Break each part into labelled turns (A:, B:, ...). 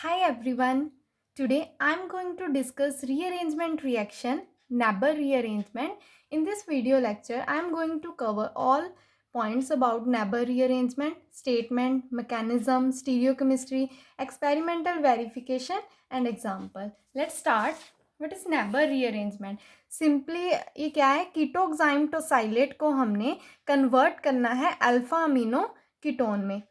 A: Hi everyone. Today I'm going to discuss rearrangement reaction, Neber rearrangement. In this video lecture, I'm going to cover all points about Neber rearrangement, statement, mechanism, stereochemistry, experimental verification and example. Let's start. What is Neber rearrangement? Simply ये क्या है, कीटोक्साइम tosylate को हमने convert करना है alpha amino ketone में.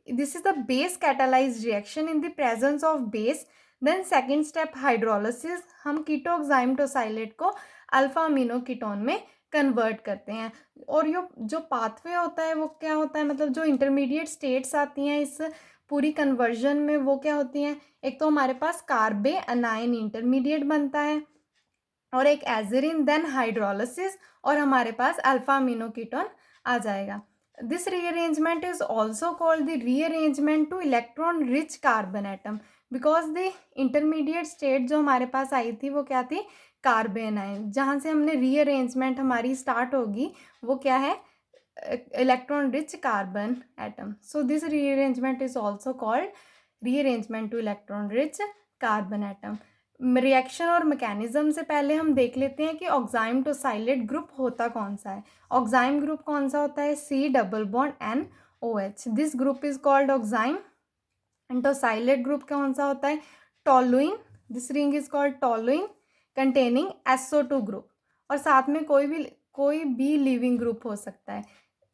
A: This is the base catalyzed reaction in the presence of base. Then second step hydrolysis, हम कीटोक्साइम tosylate को अल्फा अमीनो कीटोन में कन्वर्ट करते हैं. और ये जो पाथवे होता है वो क्या होता है, मतलब जो इंटरमीडिएट स्टेट्स आती हैं इस पूरी कन्वर्जन में वो क्या होती हैं. एक तो हमारे पास कार्बे अनायन इंटरमीडिएट बनता है और एक एजरीन, देन हाइड्रोलिसिस और हमारे पास अल्फा अमीनो कीटोन आ जाएगा. This rearrangement is also called the rearrangement to electron rich carbon atom because the intermediate state जो हमारे पास आई थी वो क्या थी, कार्बन आयन. जहाँ से हमने rearrangement हमारी स्टार्ट होगी वो क्या है, electron rich carbon atom. So this rearrangement is also called rearrangement to electron rich carbon atom. Reaction और मैकेनिज्म से पहले हम देख लेते हैं कि ऑक्साइम टोसाइलेट ग्रुप होता कौन सा है. ऑक्साइम ग्रुप कौन सा होता है, C double bond N O H. This group is called oxime. And tosylate group कौन सा होता है, toluene. This ring is called toluene containing SO2 group. और साथ में कोई भी लिविंग ग्रुप हो सकता है.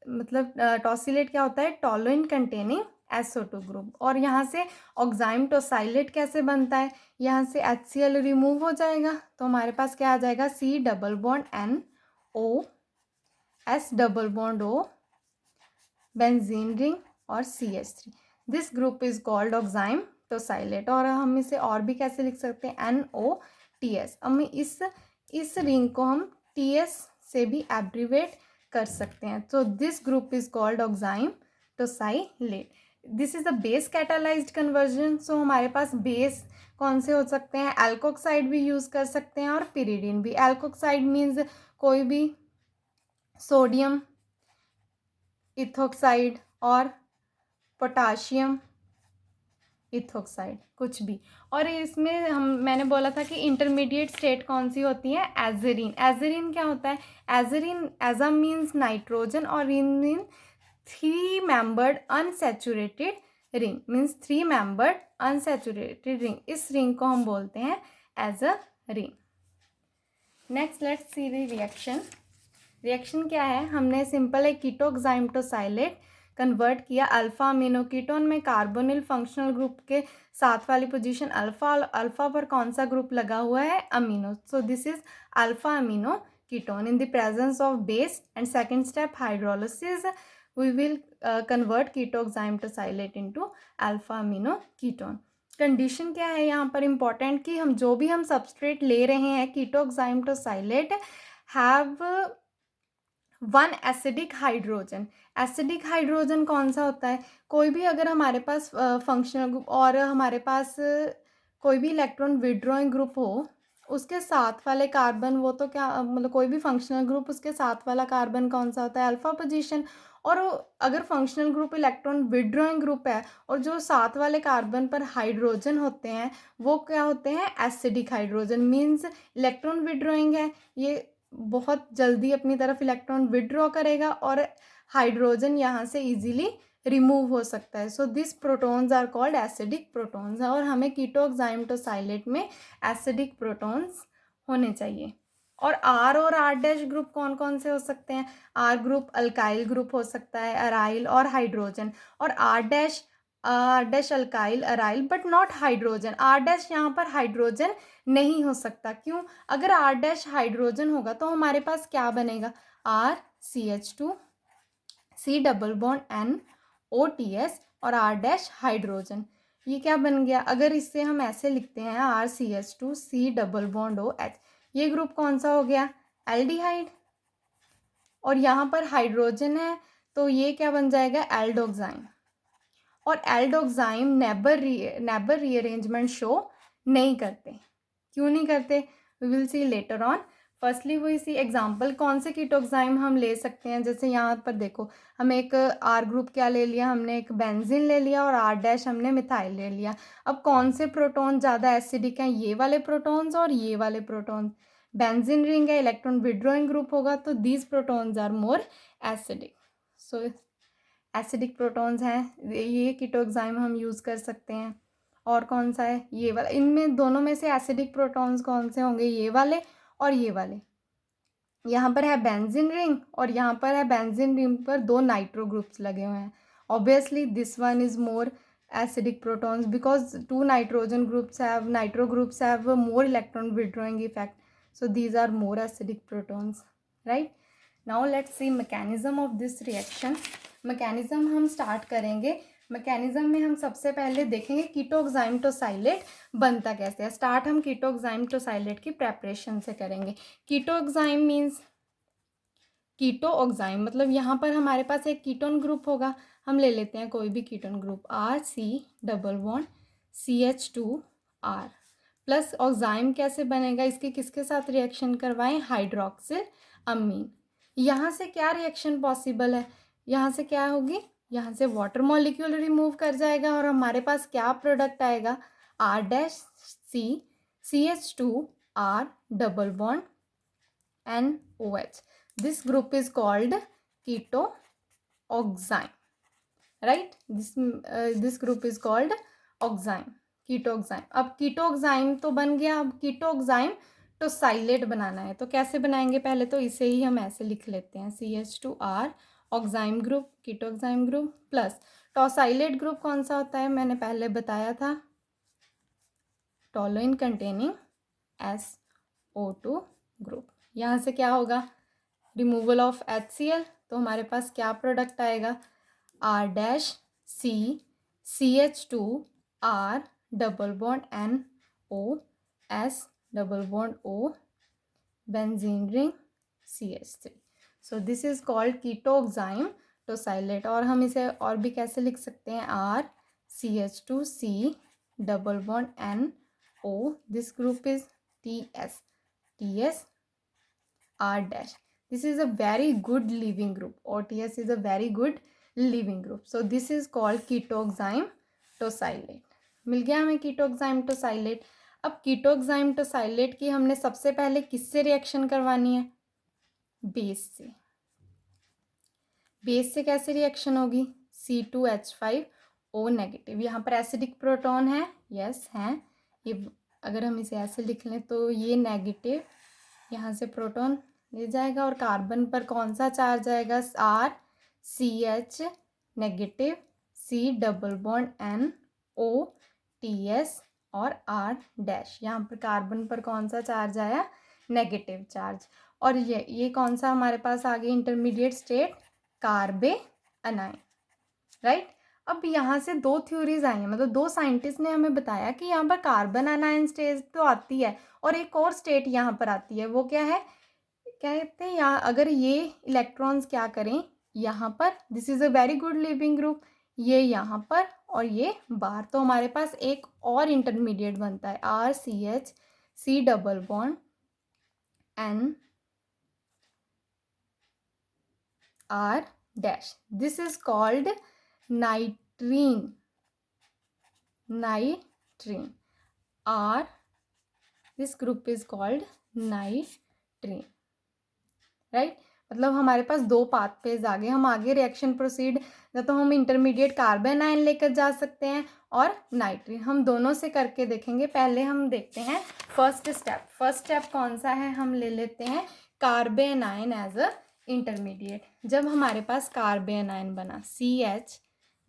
A: मतलब टोसिलेट क्या होता है, टोलुइन कंटेनिंग SO2 ग्रुप. और यहाँ से ऑक्साइम टोसाइलेट कैसे बनता है, यहाँ से HCl रिमूव हो जाएगा तो हमारे पास क्या आ जाएगा, C double bond NO, S double bond O, benzene ring और CH3. This group is called oxime tosylate. और हम इसे और भी कैसे लिख सकते हैं, NOTS. हम इस रिंग को हम TS से भी एब्रीवेट कर सकते हैं. तो this group is called oxime tosylate. This is the base catalysed conversion. So हमारे पास बेस कौन से हो सकते हैं, एल्कोक्साइड भी यूज कर सकते हैं और पिरिडीन भी. एल्कोक्साइड मीन्स कोई भी सोडियम इथोक्साइड और पोटाशियम इथोक्साइड, कुछ भी. और इसमें मैंने बोला था कि इंटरमीडिएट स्टेट कौन सी होती है, एजरीन. एजरीन क्या होता है, एजरीन एजा मीन्स नाइट्रोजन और रिन mean three membered unsaturated ring, means three membered unsaturated ring. इस रिंग को हम बोलते हैं as a ring. Next let's see the reaction. Reaction क्या है, हमने सिंपल एक कीटोक्साइम टोसाइलेट कन्वर्ट किया अल्फा अमीनो कीटोन में. कार्बोनिल फंक्शनल ग्रुप के साथ वाली पोजीशन अल्फा, अल्फा पर कौन सा ग्रुप लगा हुआ है, amino. So this is alpha amino ketone in the presence of base. And second step hydrolysis, we will convert ketoxime tosylate into alpha amino ketone. Condition क्या है यहाँ पर इम्पॉर्टेंट, कि हम जो भी हम सबस्ट्रेट ले रहे हैं ketoxime tosylate have one acidic hydrogen. Acidic hydrogen कौन सा होता है, कोई भी अगर हमारे पास फंक्शनल ग्रुप और हमारे पास कोई भी इलेक्ट्रॉन विड्रॉइंग ग्रुप हो, उसके साथ वाले कार्बन, वो तो क्या मतलब कोई भी फंक्शनल ग्रुप उसके साथ वाला कार्बन कौन सा होता है, अल्फा पोजीशन. और अगर functional group electron withdrawing group है और जो साथ वाले कार्बन पर हाइड्रोजन होते हैं वो क्या होते हैं, acidic hydrogen. Means electron withdrawing है, ये बहुत जल्दी अपनी तरफ इलेक्ट्रॉन विड्रॉ करेगा और हाइड्रोजन यहाँ से इजीली रिमूव हो सकता है. So this protons are called acidic protons. और हमें कीटोक्साइम टोसाइलेट में एसिडिक प्रोटॉन्स होने चाहिए. और आर डैश ग्रुप कौन कौन से हो सकते हैं, आर ग्रुप अल्काइल ग्रुप हो सकता है, अराइल और हाइड्रोजन. और R dash alkyl aryl but not hydrogen. R dash यहाँ पर हाइड्रोजन नहीं हो सकता, क्यों, अगर आर डैश हाइड्रोजन होगा तो हमारे पास क्या बनेगा, RCH2 C double bond NOTS और आर डैश हाइड्रोजन. ये क्या बन गया, अगर इससे हम ऐसे लिखते हैं RCH2 C double bond OH, ये ग्रुप कौन सा हो गया, एल्डिहाइड. और यहाँ पर हाइड्रोजन है तो ये क्या बन जाएगा, एल्डोक्साइम. और एल्डोक्साइम नेबर रीअरेंजमेंट शो नहीं करते. क्यों नहीं करते, we will see later on. Firstly वो इसी एग्जाम्पल कौन से कीटोक्साइम हम ले सकते हैं, जैसे यहाँ पर देखो हम एक आर ग्रुप क्या ले लिया, हमने एक बेंजीन ले लिया और आर डैश हमने मिथाइल ले लिया। अब कौन से प्रोटॉन ज़्यादा एसिडिक हैं, ये वाले प्रोटॉन्स और ये वाले प्रोटॉन्स। बेंजीन रिंग है, इलेक्ट्रॉन विड्रॉइंग ग्रुप होगा, तो these protons are more acidic. So acidic protons हैं, ये कीटोक्साइम हम यूज़ कर सकते हैं। और कौन सा है, ये वाला। इनमें दोनों में से एसिडिक प्रोटॉन्स कौन से होंगे, ये वाले और ये वाले। यहाँ पर है बेंजीन रिंग और यहाँ पर है बेंजीन रिंग पर दो नाइट्रो ग्रुप्स लगे हुए हैं। Obviously this one is more acidic protons because two nitrogen groups have nitro groups have a more electron withdrawing effect, so these are more acidic protons, right? Now let's see mechanism of this reaction. mechanism हम start करेंगे। mechanism में हम सबसे पहले देखेंगे कीटोक्साइम tosylate बनता कैसे है। स्टार्ट हम कीटोक्साइम टोसाइलेट की प्रेपरेशन से करेंगे। कीटोक्साइम मीन्स कीटोक्साइम मतलब यहाँ पर हमारे पास एक कीटोन ग्रुप होगा, हम ले लेते हैं कोई भी ketone group, RC+CH2R plus oxime कैसे बनेगा, इसके किसके साथ रिएक्शन करवाएं, हाइड्रोक्सिल अमीन। यहाँ से क्या रिएक्शन पॉसिबल है, यहाँ से क्या होगी, यहाँ से वाटर मॉलिक्यूल रिमूव कर जाएगा और हमारे पास क्या प्रोडक्ट आएगा, R-CH2R double bond NOH. This group is called ketoxime, right? This group is called oxime, कीटोक्साइम। अब कीटोक्साइम तो बन गया, अब कीटोक्साइम टोसाइलेट बनाना है, तो कैसे बनाएंगे, पहले तो इसे ही हम ऐसे लिख लेते हैं, CH2R oxime group, ketoxime group plus tosylate group कौन सा होता है, मैंने पहले बताया था, टोलुइन कंटेनिंग SO2 ग्रुप। यहाँ से क्या होगा, रिमूवल ऑफ HCl, तो हमारे पास क्या प्रोडक्ट आएगा, R-CH2R double bond NOS double bond O benzene ring CH3। So this is called ketoxime tosylate. और हम इसे और भी कैसे लिख सकते हैं, R-CH2C double bond NO, this group is TS R dash. This is a very good leaving group, or TS is a very good leaving group. So this is called कीटोक्साइम tosylate. मिल गया हमें कीटोक्साइम टोसाइलेट। अब कीटोक्साइम tosylate की हमने सबसे पहले किससे reaction करवानी है, बेस से। बेस से कैसे रिएक्शन होगी, C2H5O नेगेटिव। यहाँ पर एसिडिक प्रोटॉन है, यस हैं, ये अगर हम इसे ऐसे लिख लें तो ये नेगेटिव यहाँ से प्रोटॉन ले जाएगा और कार्बन पर कौन सा चार्ज आएगा, RCH negative, C double bond NO TS और R डैश। यहाँ पर कार्बन पर कौन सा चार्ज आया, नेगेटिव चार्ज। और ये कौन सा हमारे पास आ गया, इंटरमीडिएट स्टेट, कार्बे अनाइन, राइट। अब यहाँ से दो थ्योरीज आई हैं, मतलब दो साइंटिस्ट ने हमें बताया कि यहाँ पर कार्बन अनाइन स्टेज तो आती है और एक और स्टेट यहाँ पर आती है, वो क्या है, क्या कहते हैं, यहाँ अगर ये इलेक्ट्रॉन्स क्या करें यहाँ पर, this is a very good leaving group, ये यहाँ पर और ये बाहर, तो हमारे पास एक और इंटरमीडिएट बनता है, RCH C double bond N R dash. This is called नाइट्रीन, नाइट्रीन, R, this group is called नाइट्रीन, right. मतलब हमारे पास दो पाथवेज आ गए, हम आगे रिएक्शन प्रोसीड या तो हम इंटरमीडिएट कार्बन आयन लेकर जा सकते हैं और नाइट्रीन, हम दोनों से करके देखेंगे। पहले हम देखते हैं फर्स्ट स्टेप। फर्स्ट स्टेप कौन सा है, हम ले लेते हैं carbon ion as a intermediate. जब हमारे पास कार्बन आयन बना, CH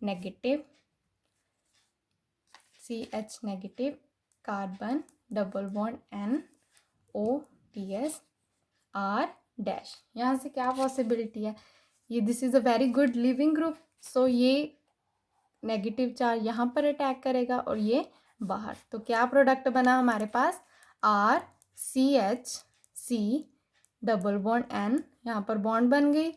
A: negative, CH negative, carbon double bond NO TS R dash, यहाँ से क्या पॉसिबिलिटी है, ये this is a very good leaving group, so ये नेगेटिव चार्ज यहाँ पर अटैक करेगा और ये बाहर, तो क्या प्रोडक्ट बना हमारे पास, RCH डबल बॉन्ड N, यहाँ पर बॉन्ड बन गई,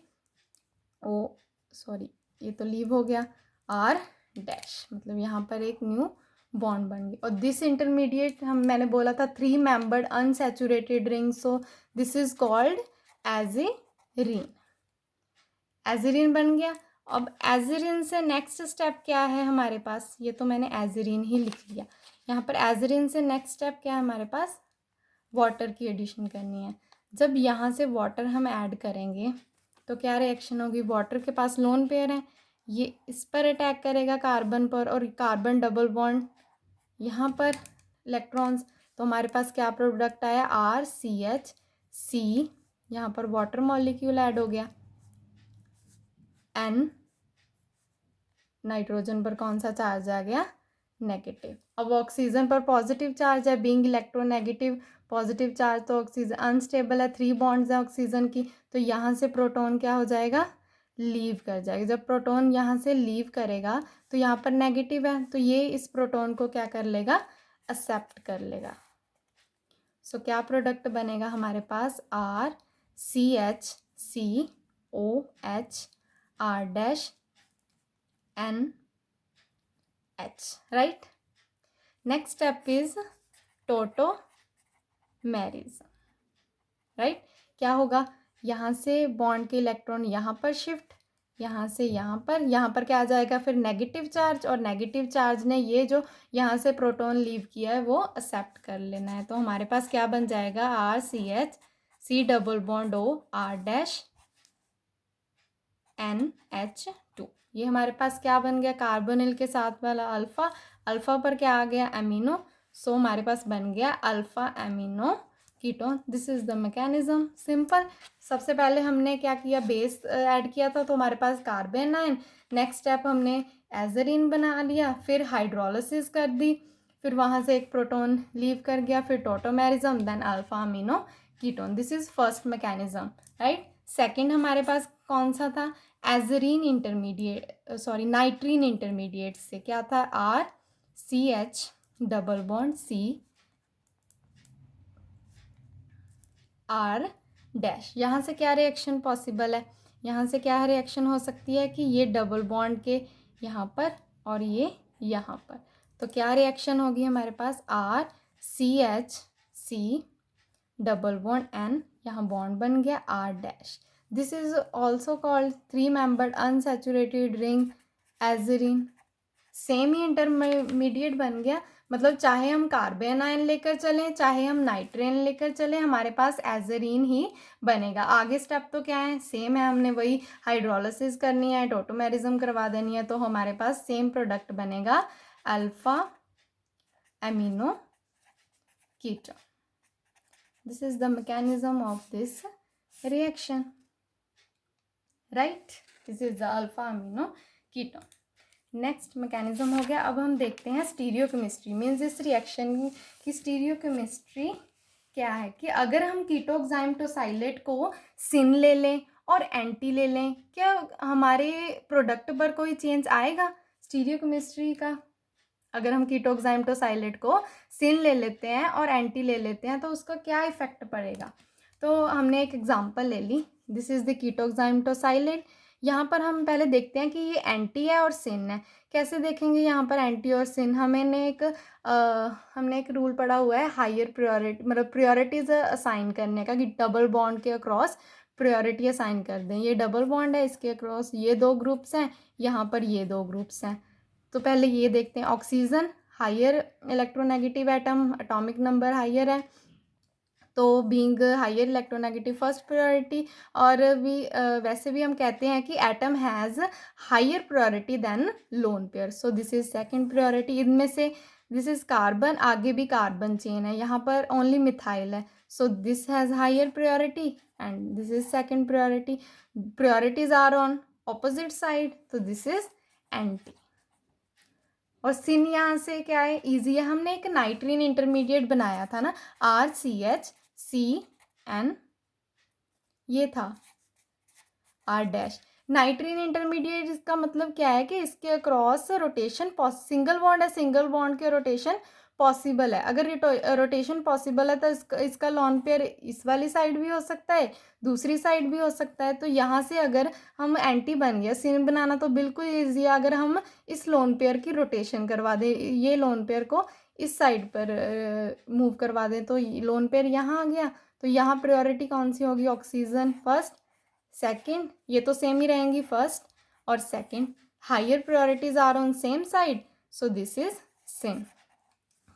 A: ये तो लीव हो गया, R डैश, मतलब यहाँ पर एक न्यू बॉन्ड बन गई। और दिस इंटरमीडिएट मैंने बोला था 3 membered unsaturated ring, so this is called azirine. Azirine बन गया। अब एजिरीन से नेक्स्ट स्टेप क्या है हमारे पास, ये तो मैंने एजिरीन ही लिख लिया। यहाँ पर एजिरीन से नेक्स्ट स्टेप क्या है हमारे पास, वाटर की एडिशन करनी है। जब यहाँ से वाटर हम ऐड करेंगे तो क्या रिएक्शन होगी, वाटर के पास लोन पेयर है, ये इस पर अटैक करेगा कार्बन पर, और कार्बन डबल बॉन्ड यहाँ पर इलेक्ट्रॉन्स, तो हमारे पास क्या प्रोडक्ट आया, RCH, यहाँ पर वाटर मॉलिक्यूल ऐड हो गया, N, नाइट्रोजन पर कौन सा चार्ज आ गया, नेगेटिव। अब ऑक्सीजन पर पॉजिटिव चार्ज है, बीइंग इलेक्ट्रोनेगेटिव, पॉजिटिव चार्ज, तो ऑक्सीजन अनस्टेबल है, 3 बॉन्ड्स है ऑक्सीजन की, तो यहाँ से प्रोटॉन क्या हो जाएगा, लीव कर जाएगा। जब प्रोटॉन यहाँ से लीव करेगा तो यहाँ पर नेगेटिव है, तो ये इस प्रोटॉन को क्या कर लेगा, एक्सेप्ट कर लेगा। सो क्या प्रोडक्ट बनेगा हमारे पास, RCH, COH, R-NH, right? Next step is tautomerism, right? क्या होगा, यहाँ से बॉन्ड के इलेक्ट्रॉन यहाँ पर शिफ्ट, यहाँ से यहाँ पर क्या आ जाएगा फिर नेगेटिव चार्ज, और नेगेटिव चार्ज ने ये जो यहाँ से प्रोटॉन लीव किया है वो एक्सेप्ट कर लेना है। तो हमारे पास क्या बन जाएगा, RCH, C double bond O, R-NH2। ये हमारे पास क्या बन गया, कार्बोनिल के साथ वाला अल्फा, अल्फा पर क्या आ गया, एमिनो, सो हमारे पास बन गया alpha amino ketone. This is the mechanism, simple. सबसे पहले हमने क्या किया, बेस ऐड किया था, तो हमारे पास कार्बन आयन, नेक्स्ट स्टेप हमने एजरीन बना लिया, फिर हाइड्रोलिसिस कर दी, फिर वहाँ से एक प्रोटॉन लीव कर गया, फिर tautomerism, then alpha amino ketone. This is first mechanism, right? Second हमारे पास कौन सा था, azirine intermediate, sorry nitrene intermediate से क्या था, RCH double bond C R dash. यहाँ से क्या रिएक्शन पॉसिबल है, यहाँ से क्या रिएक्शन हो सकती है कि ये डबल बॉन्ड के यहाँ पर और ये यहाँ पर, तो क्या रिएक्शन होगी हमारे पास, RCH, डबल बॉन्ड N, यहाँ बॉन्ड बन गया R dash. This is also called 3 membered unsaturated ring, azirine. Same ही इंटरमीडिएट बन गया, मतलब चाहे हम कार्बन आयन लेकर चलें, चाहे हम नाइट्रेन लेकर चलें, हमारे पास एजरीन ही बनेगा। आगे स्टेप तो क्या है, सेम है, हमने वही हाइड्रोलिसिस करनी है, टोटोमेरिज्म करवा देनी है, तो हमारे पास सेम प्रोडक्ट बनेगा alpha amino ketone. This is the mechanism of this reaction, right? This is the alpha amino ketone. Next mechanism हो गया। अब हम देखते हैं स्टीरियोकेमिस्ट्री, मीन्स इस रिएक्शन की स्टीरियोकेमिस्ट्री क्या है, कि अगर हम कीटोक्साइमटोसाइलेट को सिन ले लें और एंटी ले लें, क्या हमारे प्रोडक्ट पर कोई चेंज आएगा स्टीरियोकेमिस्ट्री का? अगर हम कीटोक्साइमटोसाइलेट को सिन ले लेते हैं और एंटी ले लेते हैं तो उसका क्या इफेक्ट पड़ेगा? तो हमने एक एग्जांपल ले ली, दिस इज द कीटोक्साइमटोसाइलेट। यहाँ पर हम पहले देखते हैं कि ये एंटी है और सिन है। कैसे देखेंगे यहाँ पर एंटी और सिन? हमने एक रूल पढ़ा हुआ है हायर प्रायोरिटी, मतलब प्रायोरिटीज असाइन करने का, कि डबल बॉन्ड के अक्रॉस प्रायोरिटी असाइन कर दें। ये डबल बॉन्ड है, इसके अक्रॉस ये 2 ग्रुप्स हैं, यहाँ पर ये 2 ग्रुप्स हैं। तो पहले ये देखते हैं, oxygen higher electronegative atom, atomic number higher है, तो being higher electronegative first priority, और भी वैसे भी हम कहते हैं कि atom has higher priority than lone pair, so this is second priority. इनमें से दिस इज कार्बन, आगे भी कार्बन चेन है, यहाँ पर ओनली मिथाइल है, so this has higher priority and this is second priority. Priorities are on opposite side, तो this is anti. और सिन यहाँ से क्या है, ईजी है, हमने एक नाइट्रीन इंटरमीडिएट बनाया था ना, RCHCN, ये था R डैश। नाइट्रीन इंटरमीडिएट इसका मतलब क्या है कि इसके अक्रॉस रोटेशन, सिंगल बॉन्ड है, सिंगल बॉन्ड के रोटेशन पॉसिबल है। अगर रोटेशन पॉसिबल है तो इसका लोन पेयर इस वाली साइड भी हो सकता है, दूसरी साइड भी हो सकता है। तो यहाँ से अगर हम एंटी बन गया, सिन बनाना तो बिल्कुल ईजी है। अगर हम इस लोन पेयर की रोटेशन करवा दें, ये लोन पेयर को इस साइड पर मूव करवा दें, तो लोन पेयर यहाँ आ गया। तो यहाँ प्रायोरिटी कौन सी होगी? ऑक्सीजन फर्स्ट, सेकंड, ये तो सेम ही रहेंगी फर्स्ट और second. Higher priorities are on same side, so this is same.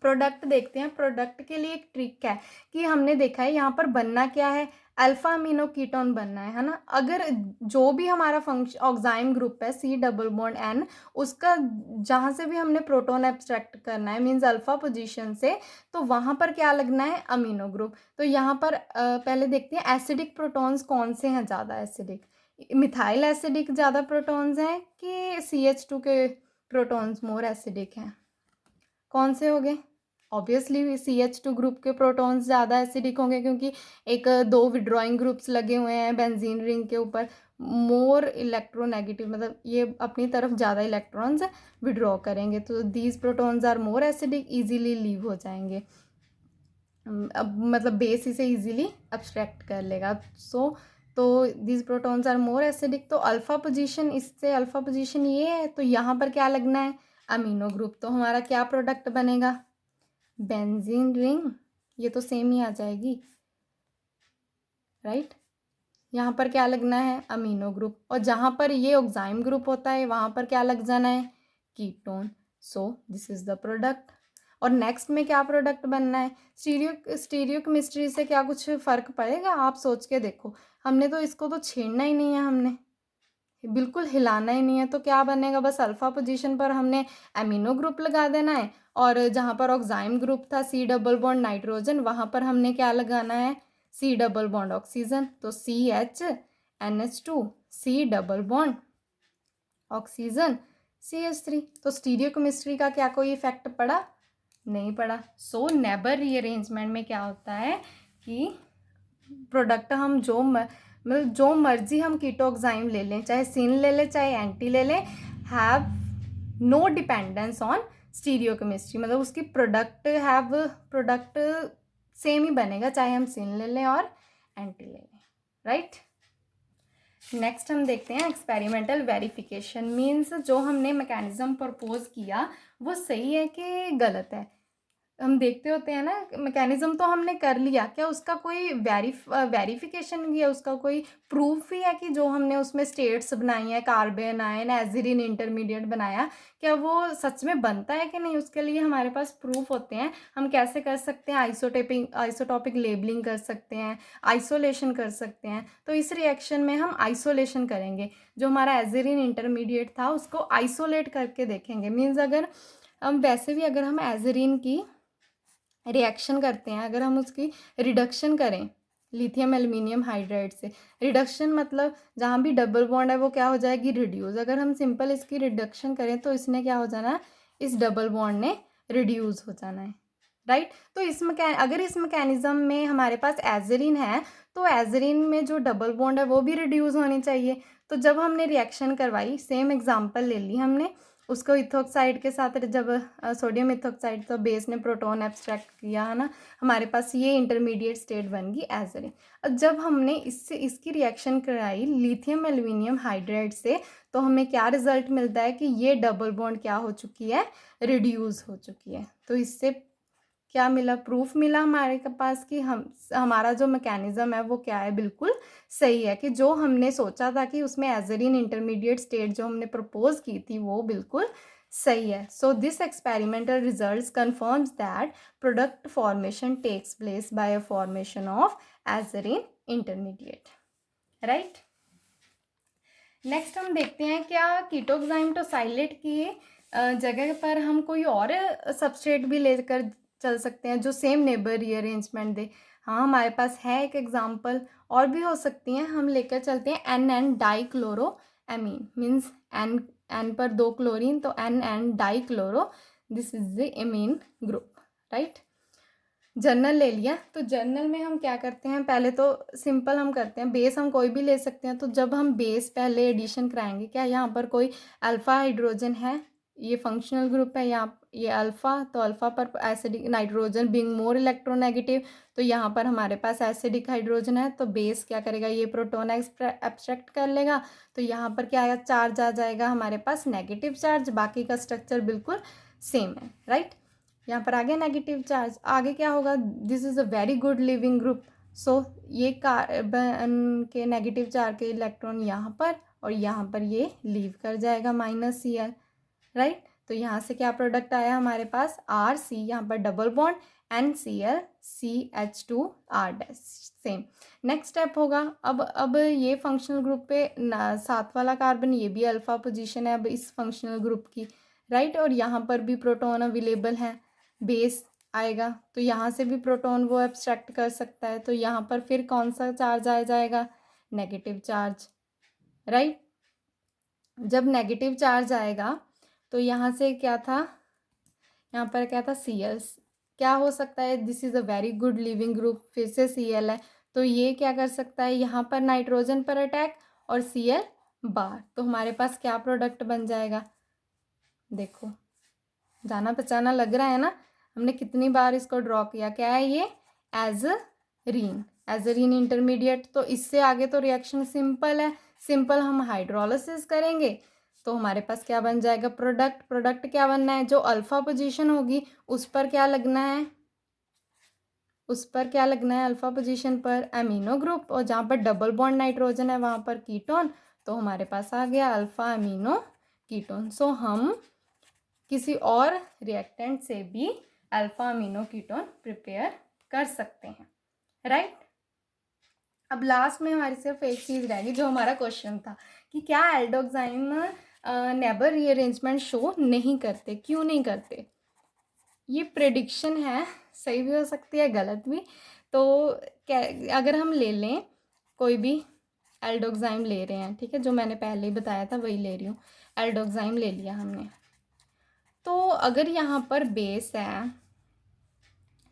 A: Product देखते हैं। प्रोडक्ट के लिए एक ट्रिक है कि हमने देखा है यहाँ पर बनना क्या है, अल्फा अमीनो कीटोन बनना है ना। अगर जो भी हमारा फंक्शन ऑक्साइम ग्रुप है सी डबल बॉन्ड एन, उसका जहाँ से भी हमने प्रोटोन एब्स्ट्रैक्ट करना है मीन्स अल्फा पोजीशन से, तो वहाँ पर क्या लगना है? Amino group. तो यहाँ पर पहले देखते हैं एसिडिक प्रोटॉन्स कौन से हैं ज़्यादा एसिडिक। मिथाइल एसिडिक ज़्यादा प्रोटॉन्स हैं कि CH2 के प्रोटॉन्स मोर एसिडिक हैं? कौन से हो गए? ऑब्वियसली CH2 ग्रुप के प्रोटॉन्स ज़्यादा एसिडिक होंगे, क्योंकि एक दो विड्रॉइंग ग्रुप्स लगे हुए हैं बेंजीन रिंग के ऊपर, मोर इलेक्ट्रोनेगेटिव, मतलब ये अपनी तरफ ज़्यादा इलेक्ट्रॉन्स विड्रॉ करेंगे। तो these protons are more acidic, easily leave हो जाएंगे। अब मतलब बेस इसे इजीली अब्स्ट्रैक्ट कर लेगा। तो these protons are more acidic. तो अल्फा पोजीशन, इससे अल्फा पोजीशन ये है, तो यहाँ पर क्या लगना है? Amino group. तो हमारा क्या प्रोडक्ट बनेगा? Benzene ring. ये तो सेम ही आ जाएगी, राइट। यहाँ पर क्या लगना है? Amino group. और जहाँ पर ये ऑक्साइम ग्रुप होता है वहाँ पर क्या लग जाना है? Ketone. So this is the product. और नेक्स्ट में क्या प्रोडक्ट बनना है? स्टीरियोकेमिस्ट्री से क्या कुछ फ़र्क पड़ेगा? आप सोच के देखो। हमने तो इसको तो छेड़ना ही नहीं है, हमने बिल्कुल हिलाना ही नहीं है। तो क्या बनेगा? बस अल्फा पोजीशन पर हमने एमिनो ग्रुप लगा देना है, और जहाँ पर ऑक्साइम ग्रुप था सी डबल बॉन्ड नाइट्रोजन, वहाँ पर हमने क्या लगाना है? C double bond oxygen. तो CH NH2, C double bond oxygen CH3। तो स्टीरियोकेमिस्ट्री का क्या कोई इफेक्ट पड़ा? नहीं पड़ा। सो नेबर रीअरेंजमेंट में क्या होता है कि प्रोडक्ट हम मतलब जो मर्जी हम कीटोक्साइम ले लें, चाहे सिन ले लें चाहे एंटी ले लें, have no dependence on stereochemistry. मतलब उसकी प्रोडक्ट सेम ही बनेगा, चाहे हम सिन ले लें और एंटी ले लें, राइट। नेक्स्ट हम देखते हैं एक्सपेरिमेंटल वेरिफिकेशन। मीन्स जो हमने मैकेनिज्म प्रपोज किया वो सही है कि गलत है। हम देखते होते हैं ना, मैकेनिज्म तो हमने कर लिया, क्या उसका कोई वेरिफिकेशन किया, उसका कोई प्रूफ भी है कि जो हमने उसमें स्टेट्स बनाई हैं, कार्बन आयन एजिरिन इंटरमीडिएट बनाया, क्या वो सच में बनता है कि नहीं? उसके लिए हमारे पास प्रूफ होते हैं। हम कैसे कर सकते हैं? आइसोटॉपिक लेबलिंग कर सकते हैं, आइसोलेशन कर सकते हैं। तो इस रिएक्शन में हम आइसोलेशन करेंगे। जो हमारा एजिरिन इंटरमीडिएट था उसको आइसोलेट करके देखेंगे। मीन्स अगर हम वैसे भी अगर हम एजिरिन की रिएक्शन करते हैं, अगर हम उसकी रिडक्शन करें लिथियम एल्यूमिनियम हाइड्राइड से, रिडक्शन मतलब जहाँ भी डबल बॉन्ड है वो क्या हो जाएगी? रिड्यूस। अगर हम सिंपल इसकी रिडक्शन करें तो इसने क्या हो जाना है? इस डबल बॉन्ड ने रिड्यूस हो जाना है, राइट। तो अगर इस मैकेनिज्म में हमारे पास एजरीन है तो एजरीन में जो डबल बॉन्ड है वो भी रिड्यूस होनी चाहिए। तो जब हमने रिएक्शन करवाई, सेम एग्जांपल ले ली हमने, उसको इथोक्साइड के साथ, जब सोडियम इथोक्साइड तो बेस ने प्रोटॉन एब्स्ट्रैक्ट किया है ना, हमारे पास ये इंटरमीडिएट स्टेट बन गई एजरीन। अब जब हमने इसकी रिएक्शन कराई लिथियम एल्यूमिनियम हाइड्राइड से, तो हमें क्या रिजल्ट मिलता है कि ये डबल बॉन्ड क्या हो चुकी है? रिड्यूस हो चुकी है। तो इससे क्या मिला? प्रूफ मिला हमारे पास कि हमारा जो मैकेनिज्म है वो क्या है? बिल्कुल सही है, कि जो हमने सोचा था कि उसमें एजरीन इंटरमीडिएट स्टेट जो हमने प्रपोज की थी वो बिल्कुल सही है। So this experimental results confirms that product formation takes place by a formation of azirine intermediate, right. Next हम देखते हैं क्या कीटोक्साइम टोसाइलेट की जगह पर हम कोई और सबस्ट्रेट भी लेकर चल सकते हैं जो सेम नेबर रीअरेंजमेंट दे। हाँ, हमारे पास है एक एग्जांपल, और भी हो सकती हैं। हम लेकर चलते हैं NN dichloro amine. Means N पर 2 क्लोरीन, तो NN dichloro, this is the amine group, right. Journal ले लिया। तो जर्नल में हम क्या करते हैं? पहले तो सिंपल हम करते हैं, बेस हम कोई भी ले सकते हैं। तो जब हम बेस पहले एडिशन कराएंगे, क्या यहाँ पर कोई अल्फा हाइड्रोजन है? ये फंक्शनल ग्रुप है, ये अल्फ़ा, तो अल्फ़ा पर acidic nitrogen being more electronegative, तो यहाँ पर हमारे पास एसिडिक हाइड्रोजन है, तो बेस क्या करेगा, ये प्रोटोन एब्स्ट्रैक्ट कर लेगा, तो यहाँ पर क्या आएगा, चार्ज आ जाएगा हमारे पास नेगेटिव चार्ज, बाकी का स्ट्रक्चर बिल्कुल सेम है, राइट। यहाँ पर आ गया नेगेटिव चार्ज। आगे क्या होगा, this is a very good leaving group, so ये कार्बन के नेगेटिव चार्ज के इलेक्ट्रॉन यहाँ पर और यहाँ पर ये लीव कर जाएगा -Cl, राइट। तो यहाँ से क्या प्रोडक्ट आया हमारे पास, RC, यहाँ पर double bond NCl CH2R same. Next step होगा, अब ये फंक्शनल ग्रुप पे 7 वाला कार्बन, ये भी अल्फा पोजीशन है अब इस फंक्शनल ग्रुप की, राइट। और यहाँ पर भी प्रोटॉन अवेलेबल है, बेस आएगा, तो यहाँ से भी प्रोटॉन वो एब्स्ट्रैक्ट कर सकता है, तो यहाँ पर फिर कौन सा चार्ज आ जाएगा, नेगेटिव चार्ज, राइट। जब नेगेटिव चार्ज आएगा तो यहाँ से क्या था, यहाँ पर क्या था, Cl, क्या हो सकता है, this is a very good leaving group, फिर से Cl है, तो ये क्या कर सकता है, यहाँ पर नाइट्रोजन पर अटैक और Cl बार, तो हमारे पास क्या प्रोडक्ट बन जाएगा, देखो जाना पहचाना लग रहा है ना, हमने कितनी बार इसको ड्रॉ किया, क्या है ये, एजरीन इंटरमीडिएट। तो इससे आगे तो रिएक्शन सिंपल है, सिंपल हम हाइड्रोलिसिस करेंगे तो हमारे पास क्या बन जाएगा, प्रोडक्ट क्या बनना है, जो अल्फा पोजीशन होगी उस पर क्या लगना है, अल्फा पोजीशन पर अमीनो ग्रुप, और जहाँ पर डबल बॉन्ड नाइट्रोजन है वहाँ पर कीटोन, तो हमारे पास आ गया अल्फा अमीनो कीटोन। सो हम किसी और रिएक्टेंट से भी अल्फा अमीनो कीटोन प्रिपेयर कर सकते हैं, राइट। अब लास्ट में हमारी सिर्फ एक चीज़ रहेगी जो हमारा क्वेश्चन था कि क्या एल्डोक्साइन नेबर रीअरेंजमेंट शो नहीं करते, क्यों नहीं करते। ये प्रेडिक्शन है, सही भी हो सकती है गलत भी। तो अगर हम ले लें कोई भी एल्डोक्साइन ले रहे हैं, ठीक है, जो मैंने पहले ही बताया था वही ले रही हूँ, एल्डोक्साइन ले लिया हमने, तो अगर यहाँ पर बेस है,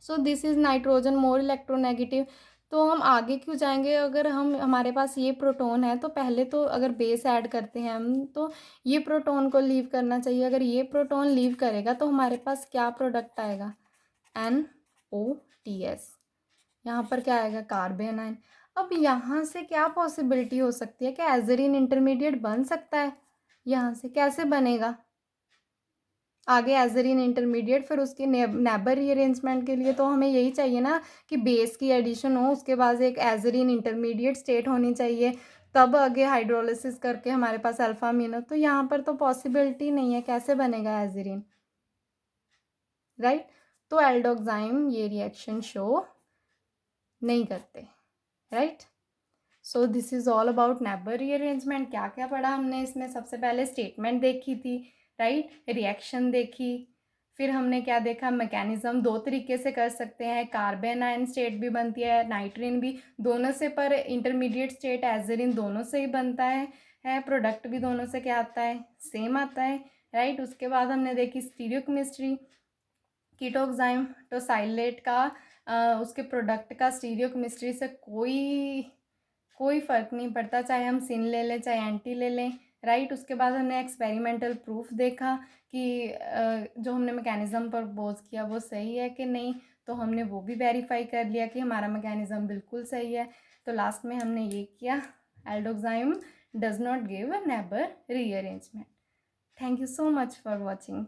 A: so this is nitrogen more electronegative, तो हम आगे क्यों जाएंगे, अगर हमारे पास ये प्रोटॉन है तो पहले तो अगर बेस ऐड करते हैं हम तो ये प्रोटॉन को लीव करना चाहिए, अगर ये प्रोटॉन लीव करेगा तो हमारे पास क्या प्रोडक्ट आएगा, NOTS, यहाँ पर क्या आएगा, कार्बन आयन। अब यहाँ से क्या पॉसिबिलिटी हो सकती है कि एजरीन इंटरमीडिएट बन सकता है, यहाँ से कैसे बनेगा, आगे एजरीन इंटरमीडिएट, फिर उसके नेबर रीअरेंजमेंट के लिए तो हमें यही चाहिए ना कि बेस की एडिशन हो, उसके बाद एक एजरीन इंटरमीडिएट स्टेट होनी चाहिए, तब आगे हाइड्रोलिसिस करके हमारे पास अल्फा अमीनो, तो यहाँ पर तो पॉसिबिलिटी नहीं है, कैसे बनेगा एजरीन, राइट। तो एल्डोक्साइन ये रिएक्शन शो नहीं करते, right. So this is all about neighbour rearrangement. क्या क्या पढ़ा हमने इसमें, सबसे पहले स्टेटमेंट देखी थी, राइट, रिएक्शन देखी, फिर हमने क्या देखा, मैकेनिज्म 2 तरीके से कर सकते हैं, कार्बन आयन स्टेट भी बनती है, नाइट्रिन भी, दोनों से, पर इंटरमीडिएट स्टेट एजरीन दोनों से ही बनता है, प्रोडक्ट भी दोनों से क्या आता है, सेम आता है, राइट। उसके बाद हमने देखी स्टीरियोकेमिस्ट्री, कीटोक्साइम टोसाइलेट का उसके प्रोडक्ट का स्टीरियोकेमिस्ट्री से कोई फ़र्क नहीं पड़ता, चाहे हम सिन ले लें चाहे एंटी ले लें, राइट। उसके बाद हमने एक्सपेरिमेंटल प्रूफ देखा कि जो हमने मैकेनिज़्म प्रपोज किया वो सही है कि नहीं, तो हमने वो भी वेरीफाई कर लिया कि हमारा मैकेनिज़्म बिल्कुल सही है। तो लास्ट में हमने ये किया, aldoxime does not give a Neber rearrangement. Thank you so much for watching.